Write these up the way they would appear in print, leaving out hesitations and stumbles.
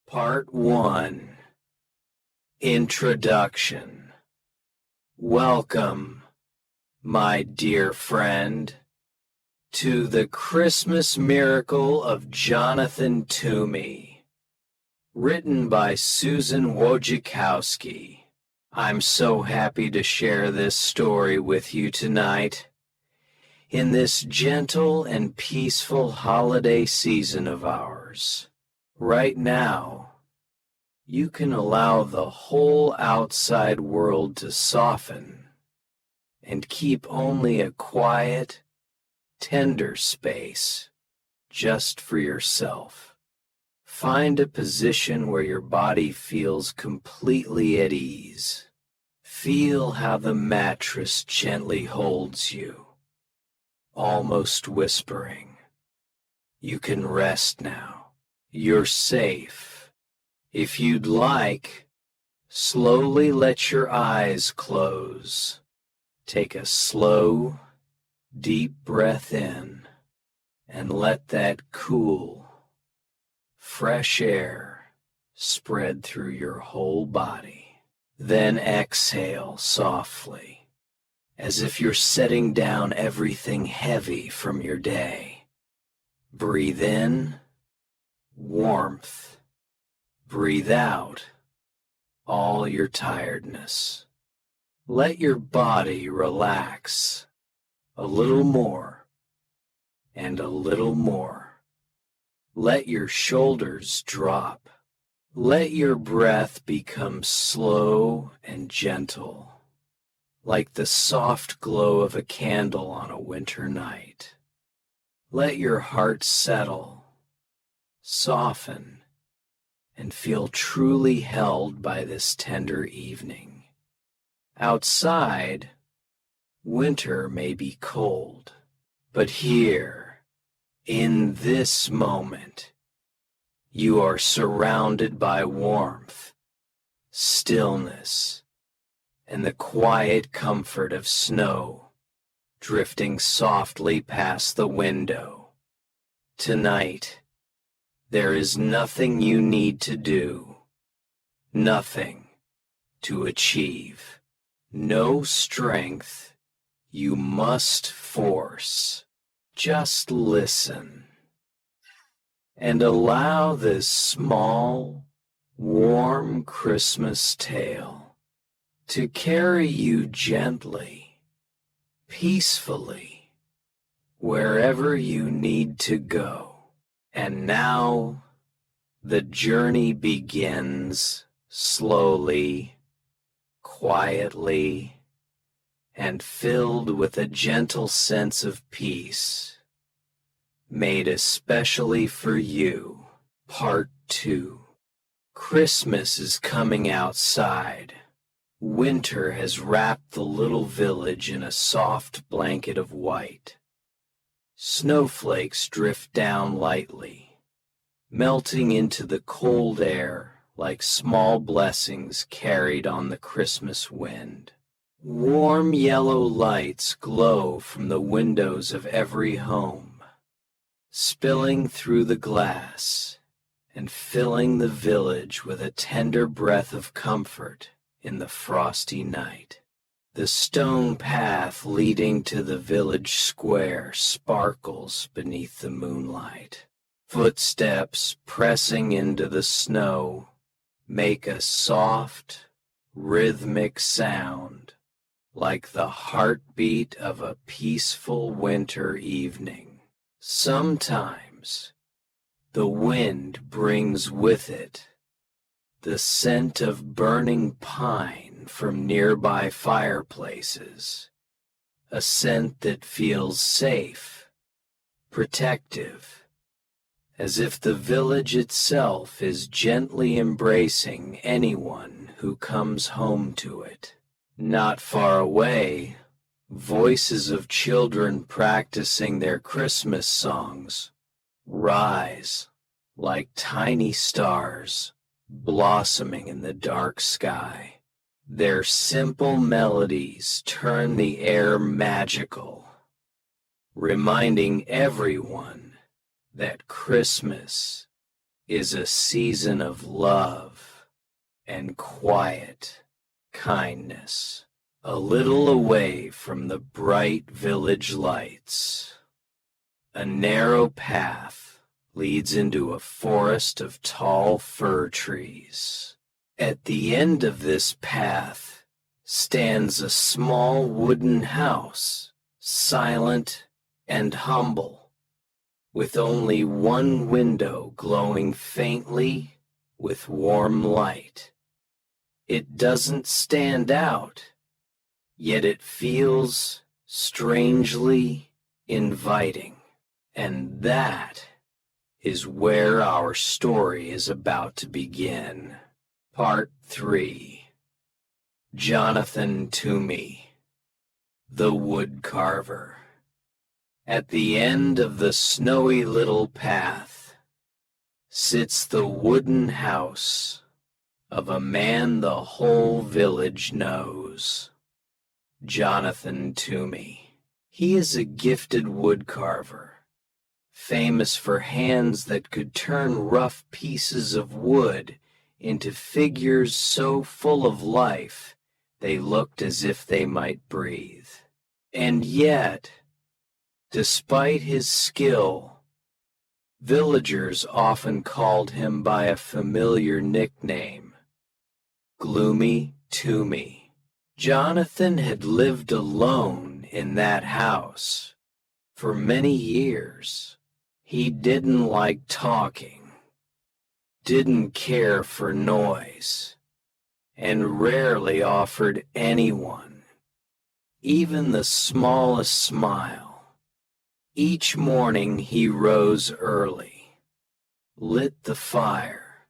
Part 1. Introduction. Welcome, my dear friend, to the Christmas Miracle of Jonathan Toomey, written by Susan Wojciechowski. I'm so happy to share this story with you tonight. In this gentle and peaceful holiday season of ours, right now, you can allow the whole outside world to soften and keep only a quiet, tender space just for yourself. Find a position where your body feels completely at ease. Feel how the mattress gently holds you, almost whispering, "You can rest now. You're safe." If you'd like, slowly let your eyes close. Take a slow, deep breath in and let that cool, fresh air spread through your whole body. Then exhale softly, as if you're setting down everything heavy from your day. Breathe in warmth. Breathe out all your tiredness. Let your body relax a little more and a little more. Let your shoulders drop. Let your breath become slow and gentle, like the soft glow of a candle on a winter night. Let your heart settle, soften, and feel truly held by this tender evening. Outside, winter may be cold, but here, in this moment, you are surrounded by warmth, stillness, and the quiet comfort of snow drifting softly past the window. Tonight, there is nothing you need to do, nothing to achieve, no strength you must force. Just listen and allow this small, warm Christmas tale to carry you gently, peacefully, wherever you need to go. And now, the journey begins slowly, quietly, and filled with a gentle sense of peace, made especially for you. Part 2. Christmas is coming outside. Winter has wrapped the little village in a soft blanket of white. Snowflakes drift down lightly, melting into the cold air like small blessings carried on the Christmas wind. Warm yellow lights glow from the windows of every home, spilling through the glass and filling the village with a tender breath of comfort in the frosty night. The stone path leading to the village square sparkles beneath the moonlight. Footsteps pressing into the snow make a soft, rhythmic sound, like the heartbeat of a peaceful winter evening. Sometimes the wind brings with it the scent of burning pine from nearby fireplaces, a scent that feels safe, protective, as if the village itself is gently embracing anyone who comes home to it. Not far away, voices of children practicing their Christmas songs rise like tiny stars blossoming in the dark sky. Their simple melodies turn the air magical, reminding everyone that Christmas is a season of love and quiet kindness, a little away from the bright village lights. A narrow path leads into a forest of tall fir trees. At the end of this path stands a small wooden house, silent and humble, with only one window glowing faintly with warm light. It doesn't stand out, yet it feels strangely inviting. And that is where our story is about to begin. Part 3. Jonathan Toomey, the woodcarver. At the end of the snowy little path sits the wooden house of a man the whole village knows, Jonathan Toomey. He is a gifted woodcarver, famous for hands that could turn rough pieces of wood into figures so full of life they looked as if they might breathe. And yet, despite his skill, villagers often called him by a familiar nickname, Gloomy Toomey. Jonathan had lived alone in that house for many years. He didn't like talking, didn't care for noise, and rarely offered anyone even the smallest smile. Each morning he rose early, lit the fire,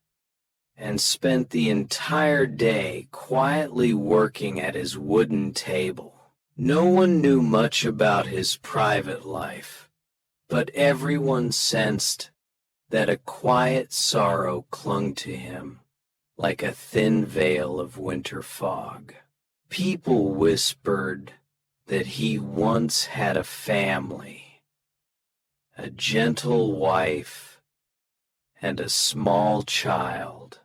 and spent the entire day quietly working at his wooden table. No one knew much about his private life, but everyone sensed that a quiet sorrow clung to him like a thin veil of winter fog. People whispered that he once had a family, a gentle wife, and a small child,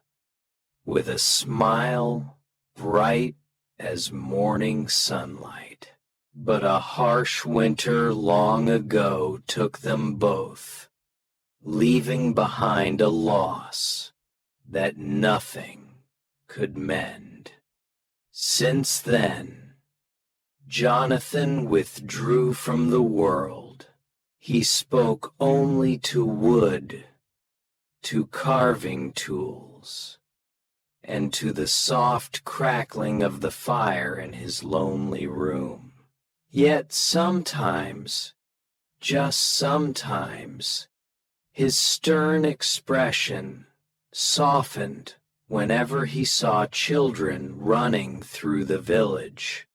with a smile bright as morning sunlight. But a harsh winter long ago took them both, leaving behind a loss that nothing could mend. Since then, Jonathan withdrew from the world. He spoke only to wood, to carving tools, and to the soft crackling of the fire in his lonely room. Yet sometimes, just sometimes, his stern expression softened whenever he saw children running through the village.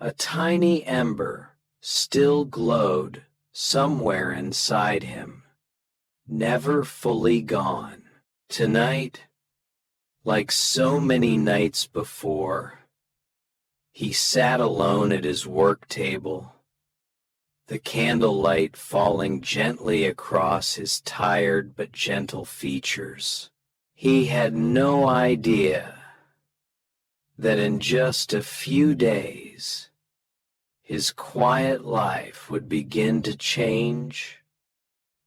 A tiny ember still glowed somewhere inside him, never fully gone. Tonight, like so many nights before, he sat alone at his work table, the candlelight falling gently across his tired but gentle features. He had no idea that in just a few days, his quiet life would begin to change,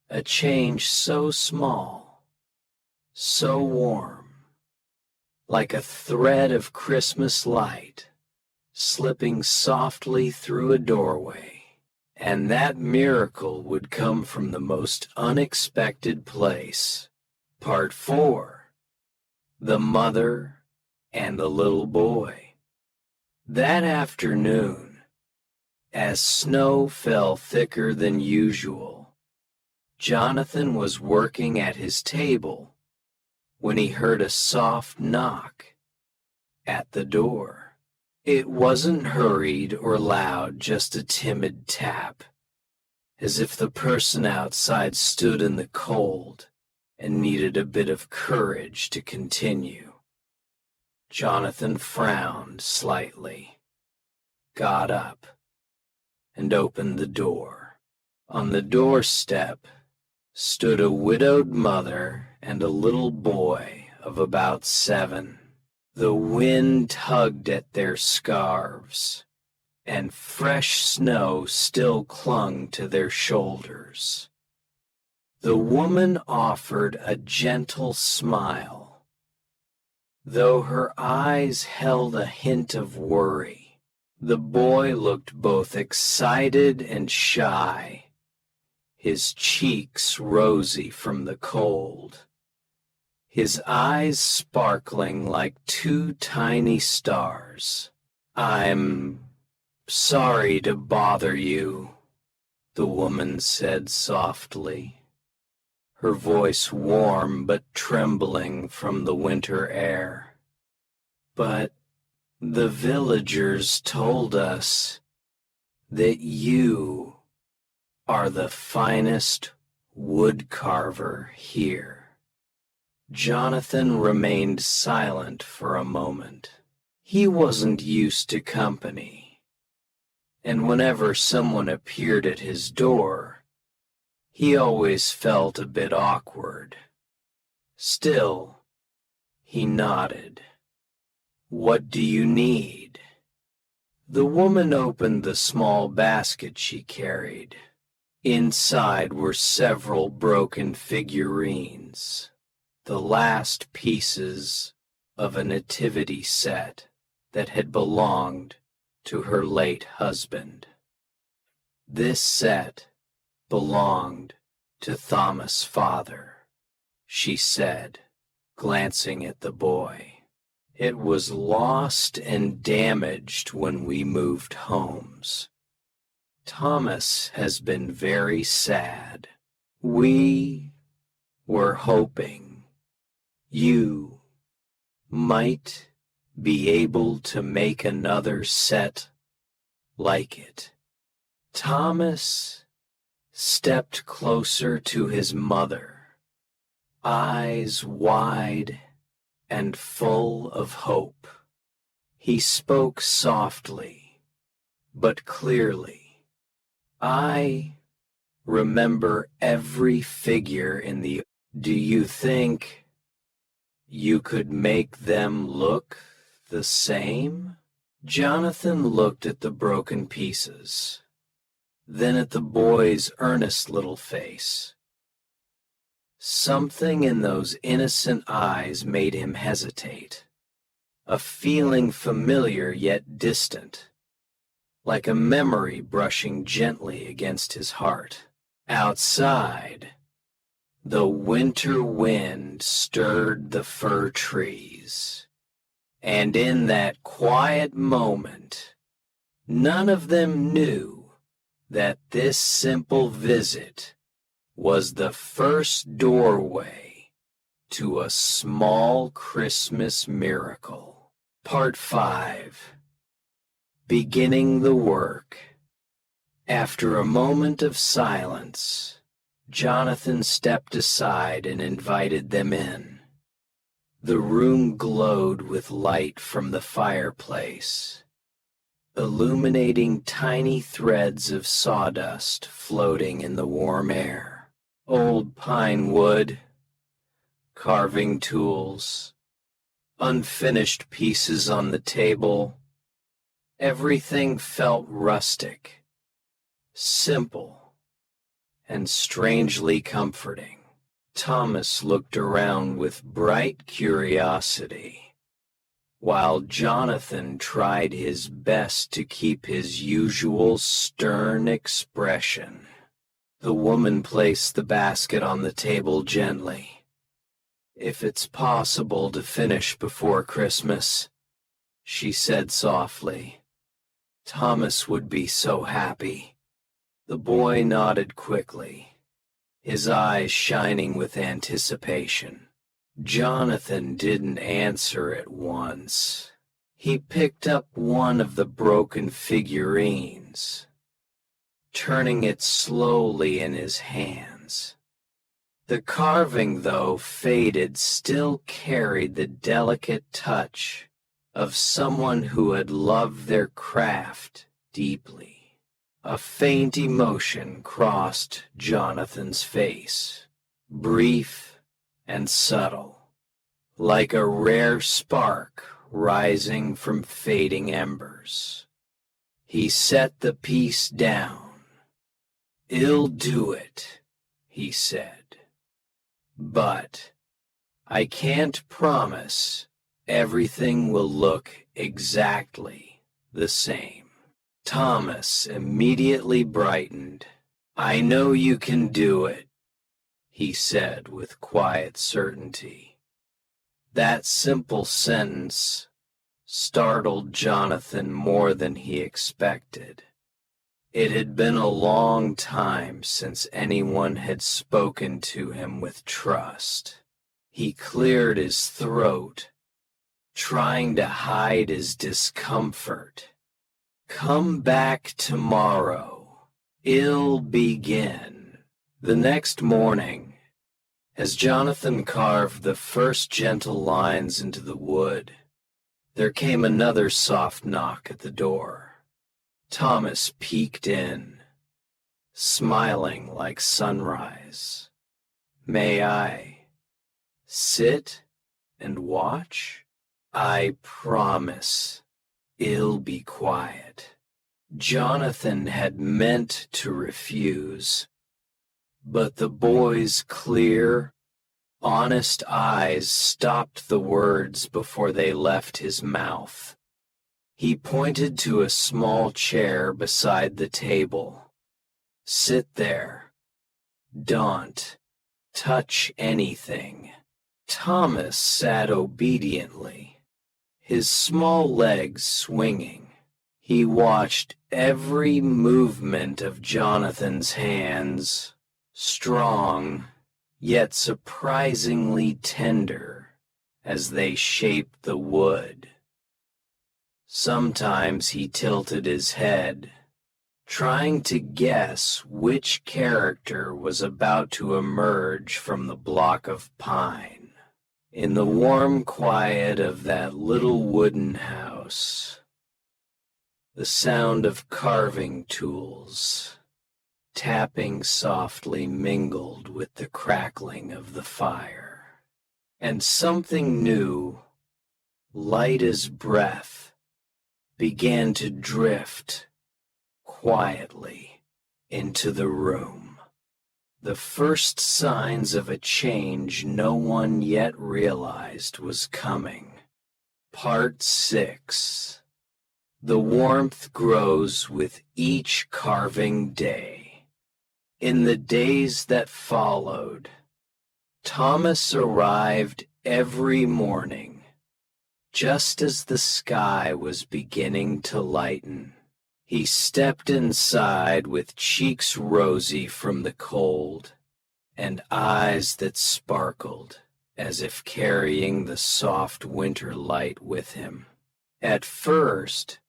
a change so small, so warm, like a thread of Christmas light slipping softly through a doorway. And that miracle would come from the most unexpected place. Part 4. The Mother and the Little Boy. That afternoon, as snow fell thicker than usual, Jonathan was working at his table when he heard a soft knock at the door. It wasn't hurried or loud, just a timid tap, as if the person outside stood in the cold and needed a bit of courage to continue. Jonathan frowned slightly, got up, and opened the door. On the doorstep stood a widowed mother and a little boy of about 7. The wind tugged at their scarves, and fresh snow still clung to their shoulders. The woman offered a gentle smile, though her eyes held a hint of worry. The boy looked both excited and shy, his cheeks rosy from the cold, his eyes sparkling like 2 tiny stars. "I'm sorry to bother you," the woman said softly, her voice warm but trembling from the winter air. "But the villagers told us that you are the finest woodcarver here." Jonathan remained silent for a moment. He wasn't used to company, and whenever someone appeared at his door, he always felt a bit awkward. Still, he nodded. "What do you need?" The woman opened the small basket she carried. Inside were several broken figurines, the last pieces of a nativity set that had belonged to her late husband. This set belonged to Thomas' father, she said, glancing at the boy. "It was lost and damaged when we moved homes. Thomas has been very sad. We were hoping you might be able to make another set like it." Thomas stepped closer to his mother, eyes wide and full of hope. He spoke softly, but clearly. "I remember every figure in the... Do you think you could make them look the same?" Jonathan looked at the broken pieces, then at the boy's earnest little face. Something in those innocent eyes made him hesitate, a feeling familiar yet distant, like a memory brushing gently against his heart. Outside, the winter wind stirred the fir trees, and in that quiet moment, none of them knew that this simple visit was the first doorway to a small Christmas miracle. Part 5. Beginning the work. After a moment of silence, Jonathan stepped aside and invited them in. The room glowed with light from the fireplace, illuminating tiny threads of sawdust floating in the warm air. Old pine wood, carving tools, unfinished pieces on the table. Everything felt rustic, simple, and strangely comforting. Thomas looked around with bright curiosity, while Jonathan tried his best to keep his usual stern expression. The woman placed the basket on the table gently. "If it's possible to finish before Christmas," she said softly, "Thomas would be so happy." The boy nodded quickly, his eyes shining with anticipation. Jonathan didn't answer at once. He picked up one of the broken figurines, turning it slowly in his hands. The carving, though faded, still carried the delicate touch of someone who had loved their craft deeply. A faint emotion crossed Jonathan's face, brief and subtle, like a rare spark rising from fading embers. He set the piece down. "I'll do it," he said. "But I can't promise everything will look exactly the same." Thomas immediately brightened. "I know you can do it," he said with quiet certainty. That simple sentence startled Jonathan more than he expected. It had been a long time since anyone had spoken to him with trust. He cleared his throat, trying to hide his discomfort. "Come back tomorrow. I'll begin." The next morning, as Jonathan carved the first gentle lines into the wood, there came another soft knock at the door. Thomas peeked in, smiling like sunrise. "May I sit and watch?" "I promise I'll be quiet." Jonathan had meant to refuse, but the boy's clear, honest eyes stopped the words before they left his mouth. He pointed to a small chair beside the table. "Sit there. Don't touch anything." Thomas sat obediently, his small legs swinging. He watched every movement of Jonathan's hands, strong yet surprisingly tender, as they shaped the wood. Sometimes he tilted his head, trying to guess which character was about to emerge from the block of pine. In the warm quiet of that little wooden house, the sound of carving tools tapping softly mingled with the crackling of the fire, and something new, light as breath, began to drift quietly into the room. The first signs of a change no one yet realized was coming. Part 6. The warmth grows with each carving day. In the days that followed, Thomas arrived every morning, just as the sky was beginning to lighten. He stepped inside with cheeks rosy from the cold and eyes that sparkled as if carrying the soft winter light with him. At first,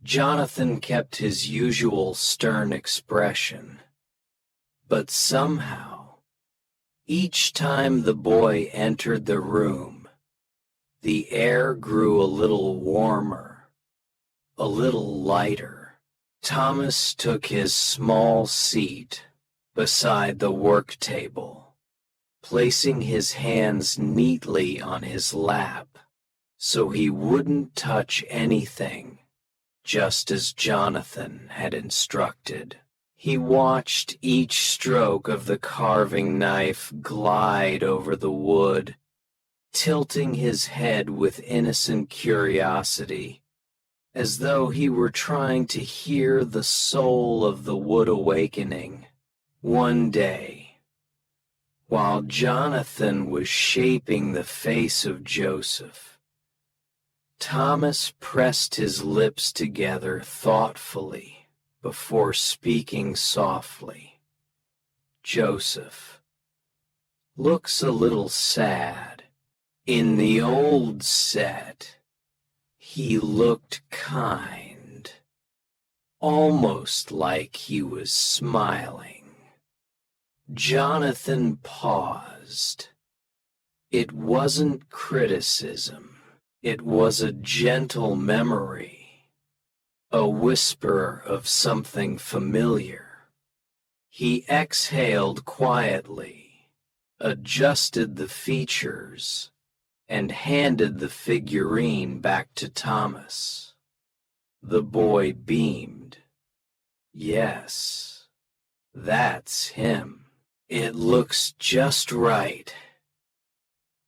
Jonathan kept his usual stern expression, but somehow, each time the boy entered the room, the air grew a little warmer, a little lighter. Thomas took his small seat beside the work table, placing his hands neatly on his lap so he wouldn't touch anything, just as Jonathan had instructed. He watched each stroke of the carving knife glide over the wood, tilting his head with innocent curiosity, as though he were trying to hear the soul of the wood awakening. One day, while Jonathan was shaping the face of Joseph, Thomas pressed his lips together thoughtfully before speaking softly. "Joseph looks a little sad. In the old set, he looked kind, almost like he was smiling." Jonathan paused. It wasn't criticism. It was a gentle memory, a whisper of something familiar. He exhaled quietly, adjusted the features, and handed the figurine back to Thomas. The boy beamed. Yes, that's him. It looks just right.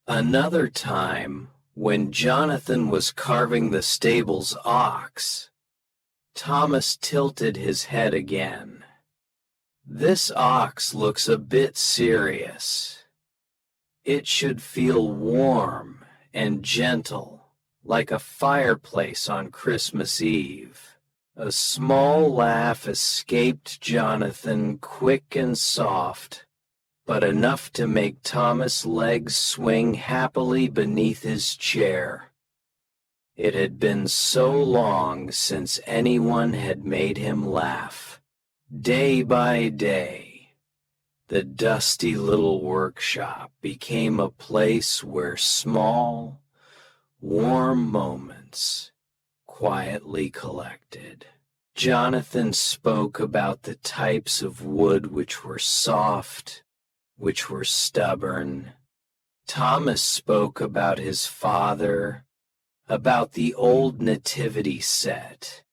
Another time, when Jonathan was carving the stable's ox, Thomas tilted his head again. This ox looks a bit serious. It should feel warm and gentle, like a fireplace on Christmas Eve. A small laugh escaped Jonathan, quick and soft, but enough to make Thomas' legs swing happily beneath his chair. It had been so long since anyone had made him laugh. Day by day, the dusty little workshop became a place where small, warm moments quietly collected. Jonathan spoke about the types of wood which were soft, which were stubborn. Thomas spoke about his father, about the old nativity set,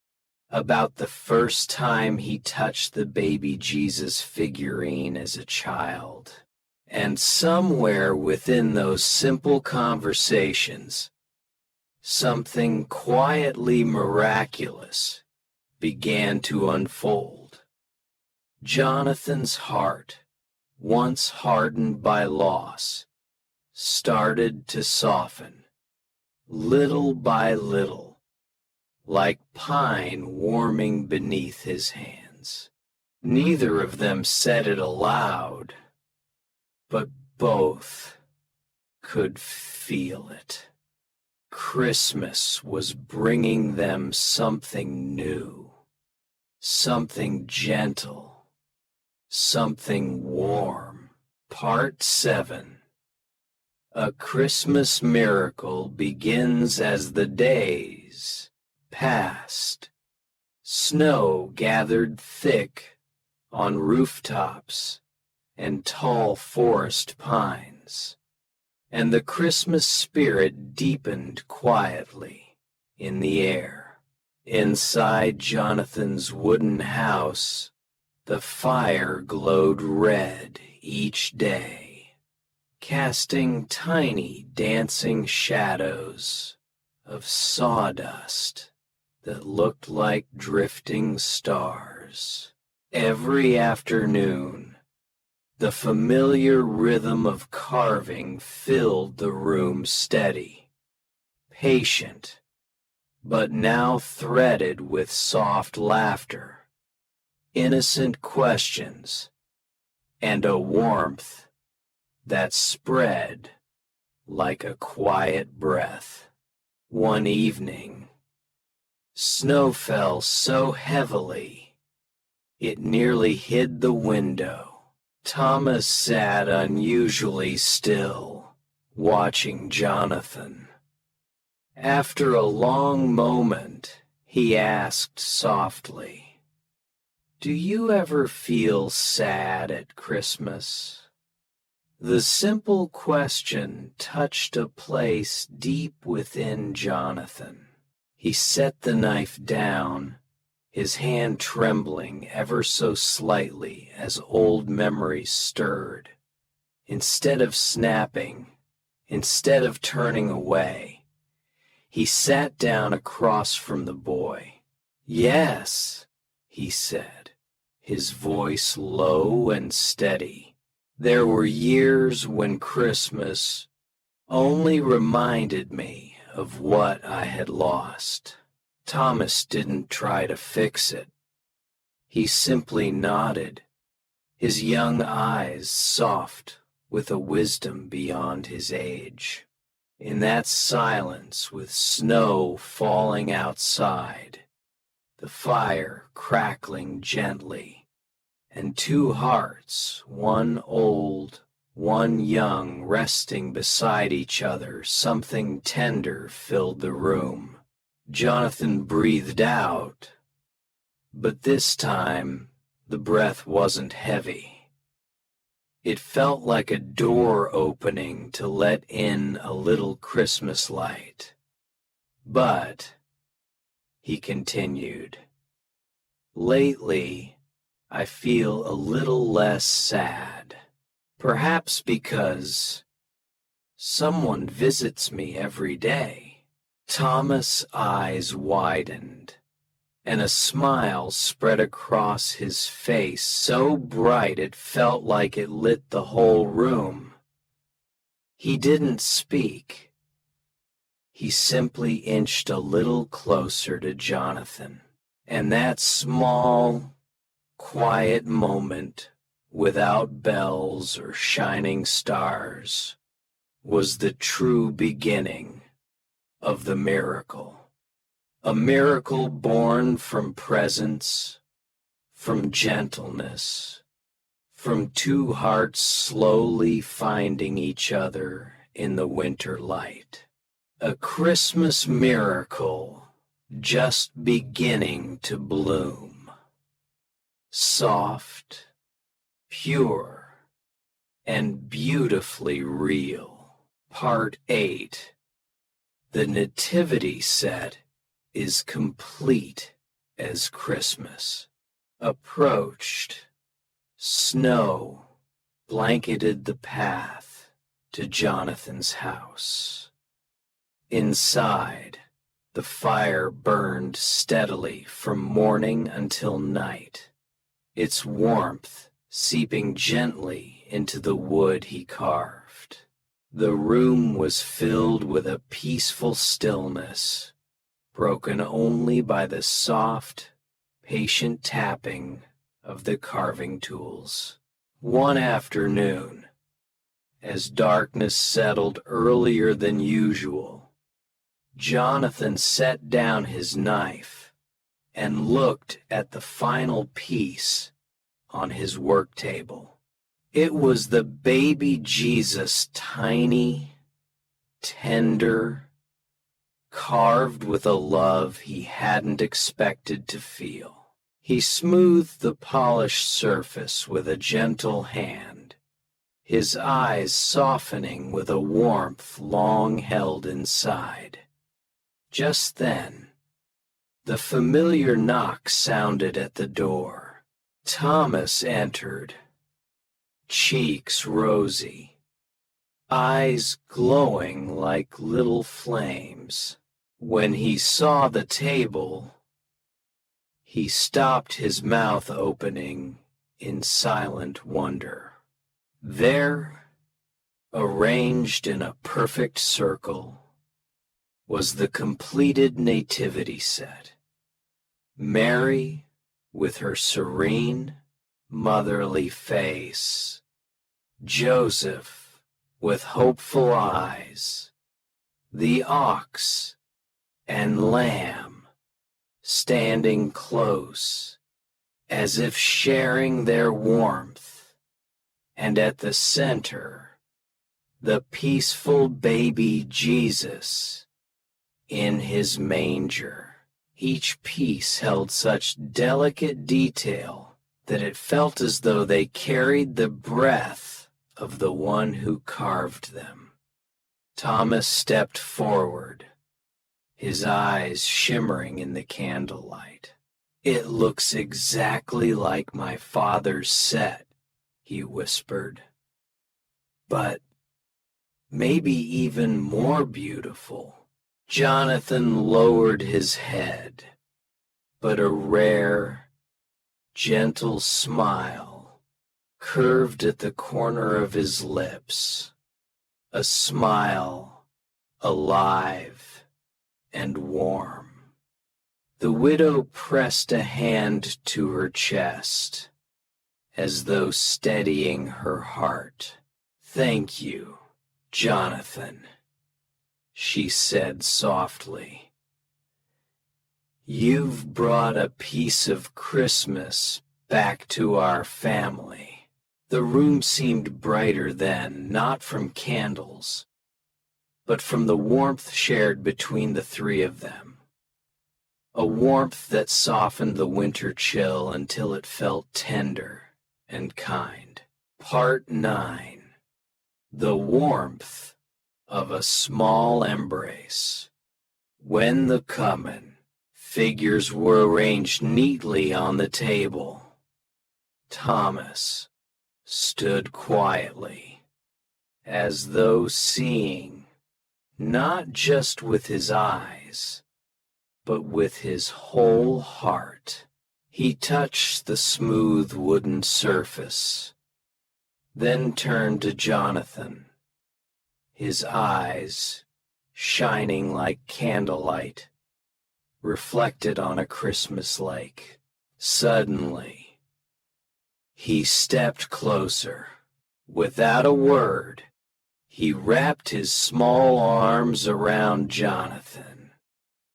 about the first time he touched the baby Jesus figurine as a child. And somewhere within those simple conversations, something quietly miraculous began to unfold. Jonathan's heart, once hardened by loss, started to soften, little by little, like pine warming beneath his hands. Neither of them said it aloud, but both could feel it. Christmas was bringing them something new, something gentle, something warm. Part 7. A Christmas miracle begins as the days passed. Snow gathered thick on rooftops and tall forest pines, and the Christmas spirit deepened quietly in the air. Inside Jonathan's wooden house, the fire glowed red each day, casting tiny dancing shadows of sawdust that looked like drifting stars. Every afternoon, the familiar rhythm of carving filled the room, steady, patient, but now threaded with soft laughter, innocent questions, and a warmth that spread like a quiet breath. One evening, snow fell so heavily it nearly hid the window. Thomas sat unusually still, watching Jonathan. After a long moment, he asked softly, "Do you ever feel sad at Christmas?" The simple question touched a place deep within Jonathan. He set the knife down, his hand trembling ever so slightly as old memories stirred. Instead of snapping, instead of turning away, he sat down across from the boy. "Yes," he said, his voice low and steady. "There were years when Christmas only reminded me of what I had lost." Thomas didn't try to fix it. He simply nodded, his young eyes soft with a wisdom beyond his age. In that silence, with snow falling outside, the fire crackling gently, and two hearts, one old, one young, resting beside each other, something tender filled the room. Jonathan breathed out, but this time the breath wasn't heavy. It felt like a door opening to let in a little Christmas light. But, he continued, lately I feel a little less sad. Perhaps because someone visits me every day. Thomas' eyes widened, and a smile spread across his face so bright it felt like it lit the whole room. He didn't speak. He simply inched a little closer to Jonathan, and that small, quiet moment, without bells or shining stars, was the true beginning of the miracle. A miracle born from presence, from gentleness, from two hearts slowly finding each other in the winter light. A Christmas miracle just beginning to bloom. Soft, pure, and beautifully real. Part 8. The nativity set is complete as Christmas. Approached, snow blanketed the path to Jonathan's house. Inside, the fire burned steadily from morning until night, its warmth seeping gently into the wood he carved. The room was filled with a peaceful stillness, broken only by the soft, patient tapping of the carving tools. One afternoon, as darkness settled earlier than usual, Jonathan set down his knife and looked at the final piece on his work table. It was the baby Jesus, tiny, tender, carved with a love he hadn't expected to feel. He smoothed the polished surface with a gentle hand, his eyes softening with a warmth long held inside. Just then, the familiar knock sounded at the door. Thomas entered, cheeks rosy, eyes glowing like little flames. When he saw the table, he stopped his mouth opening in silent wonder. There, arranged in a perfect circle, was the completed nativity set. Mary, with her serene, motherly face, Joseph, with hopeful eyes, the ox and lamb, standing close, as if sharing their warmth, and at the center, the peaceful baby Jesus in his manger. Each piece held such delicate detail that it felt as though they carried the breath of the one who carved them. Thomas stepped forward, his eyes shimmering in the candlelight. "It looks exactly like my father's set," he whispered. "But maybe even more beautiful." Jonathan lowered his head, but a rare, gentle smile curved at the corner of his lips, a smile alive and warm. The widow pressed a hand to her chest, as though steadying her heart. "Thank you, Jonathan," she said softly. "You've brought a piece of Christmas back to our family." The room seemed brighter then, not from candles, but from the warmth shared between the three of them. A warmth that softened the winter chill until it felt tender and kind. Part 9. The Warmth of a Small Embrace. When the common figures were arranged neatly on the table, Thomas stood quietly, as though seeing, not just with his eyes, but with his whole heart. He touched the smooth wooden surface, then turned to Jonathan, his eyes shining like candlelight reflected on a Christmas lake. Suddenly, he stepped closer. Without a word, he wrapped his small arms around Jonathan.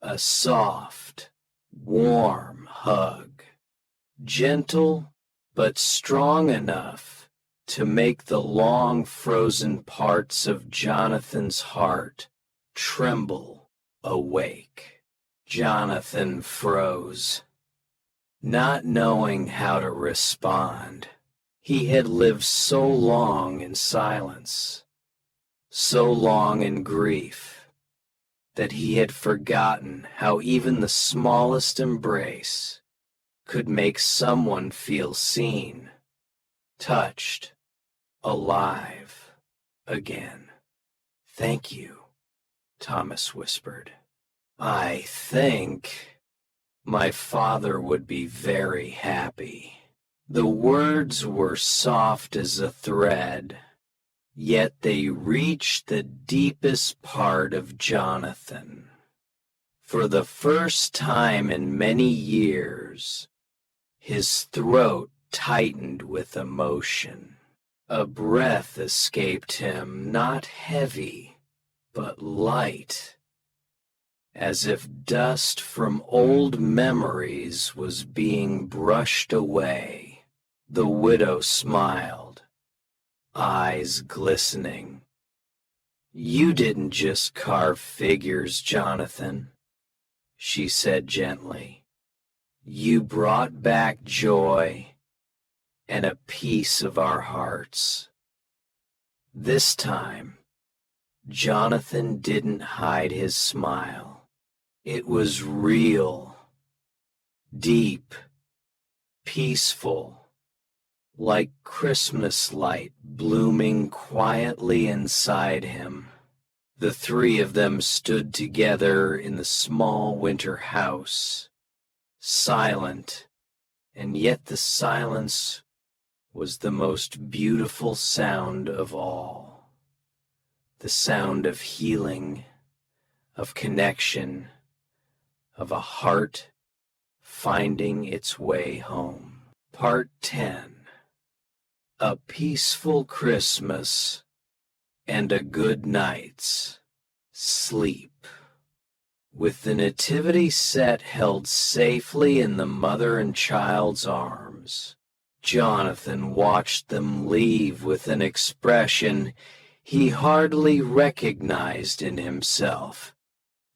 A soft, warm hug, gentle but strong enough to make the long frozen parts of Jonathan's heart tremble awake. Jonathan froze, not knowing how to respond. He had lived so long in silence, so long in grief, that he had forgotten how even the smallest embrace could make someone feel seen, touched, alive again. "Thank you," Thomas whispered. "I think my father would be very happy." The words were soft as a thread, yet they reached the deepest part of Jonathan. For the first time in many years, his throat tightened with emotion. A breath escaped him, not heavy, but light, as if dust from old memories was being brushed away. The widow smiled, eyes glistening. "You didn't just carve figures, Jonathan," she said gently. "You brought back joy and a piece of our hearts." This time, Jonathan didn't hide his smile. It was real, deep, peaceful, like Christmas light blooming quietly inside him. The three of them stood together in the small winter house, silent, and yet the silence was the most beautiful sound of all. The sound of healing, of connection, of a heart finding its way home. Part 10. A peaceful Christmas and a good night's sleep. With the nativity set held safely in the mother and child's arms, Jonathan watched them leave with an expression he hardly recognized in himself,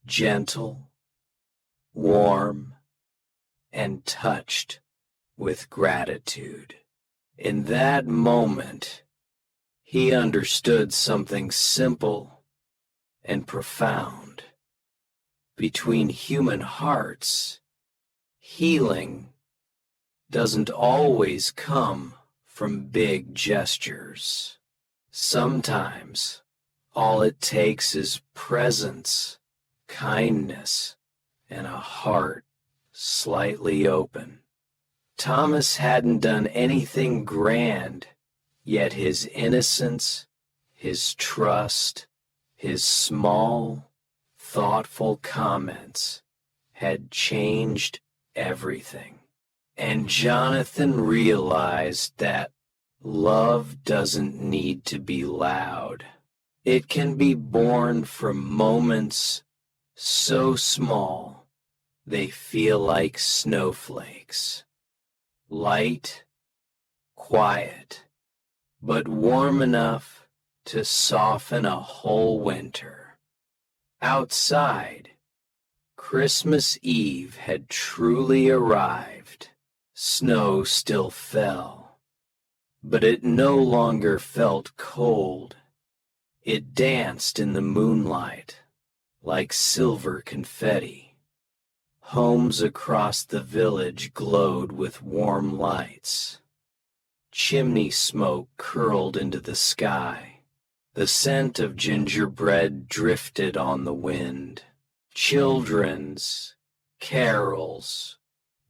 gentle, warm, and touched with gratitude. In that moment, he understood something simple and profound. Between human hearts, healing doesn't always come from big gestures. Sometimes, all it takes is presence, kindness, and a heart slightly open. Thomas hadn't done anything grand, yet his innocence, his trust, his small, thoughtful comments had changed everything. And Jonathan realized that love doesn't need to be loud. It can be born from moments so small they feel like snowflakes. Light, quiet, but warm enough to soften a whole winter. Outside, Christmas Eve had truly arrived. Snow still fell, But it no longer felt cold. It danced in the moonlight like silver confetti. Homes across the village glowed with warm lights. Chimney smoke curled into the sky. The scent of gingerbread drifted on the wind. Children's carols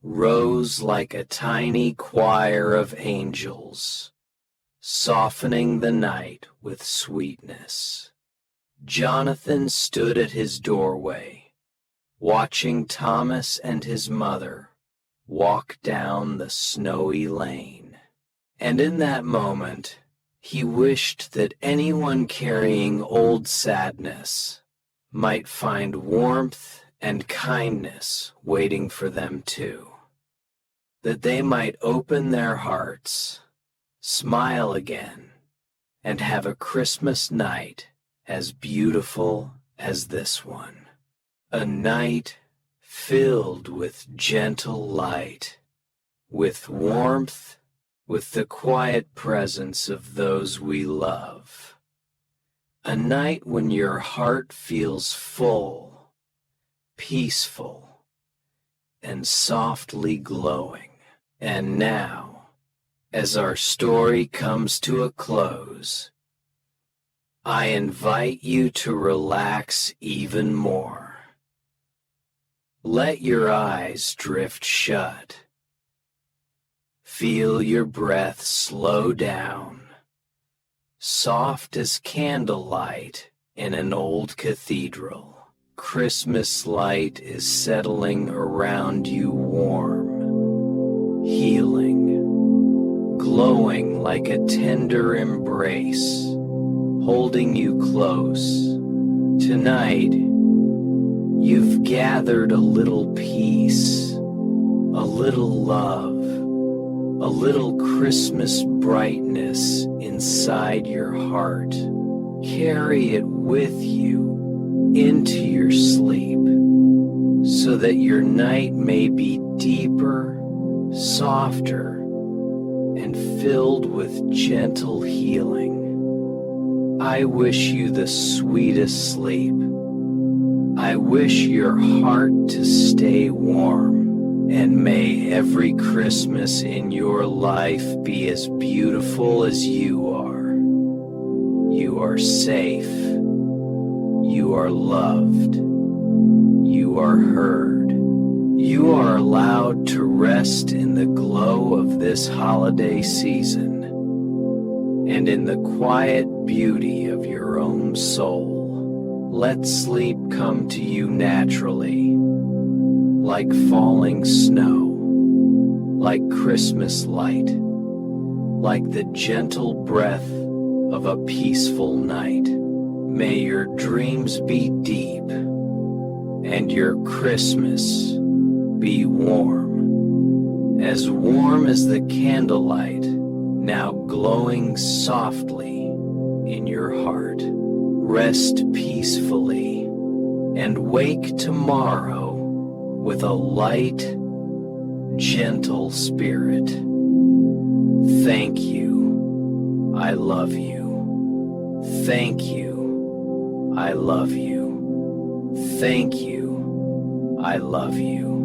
rose like a tiny choir of angels, softening the night with sweetness. Jonathan stood at his doorway, watching Thomas and his mother walk down the snowy lane. And in that moment, he wished that anyone carrying old sadness might find warmth and kindness waiting for them too. That they might open their hearts, smile again, and have a Christmas night as beautiful as this one. A night filled with gentle light, with warmth, with the quiet presence of those we love. A night when your heart feels full, peaceful, and softly glowing. And now, as our story comes to a close, I invite you to relax even more. Let your eyes drift shut. Feel your breath slow down, soft as candlelight in an old cathedral. Christmas light is settling around you warm, healing, glowing like a tender embrace, holding you close. Tonight, you've gathered a little peace, a little love, a little Christmas brightness inside your heart. Carry it with you into your sleep, so that your night may be deeper, softer, and filled with gentle healing. I wish you the sweetest sleep. I wish your heart to stay warm, and may every Christmas in your life be as beautiful as you are. You are safe. You are loved. You are heard. You are allowed to rest in the glow of this holiday season and in the quiet beauty of your own soul. Let sleep come to you naturally, like falling snow, like Christmas light, like the gentle breath of a peaceful night. May your dreams be deep and your Christmas be warm as the candlelight now glowing softly in your heart. Rest peacefully and wake tomorrow with a light, gentle spirit. Thank you. I love you. Thank you. I love you. Thank you. I love you.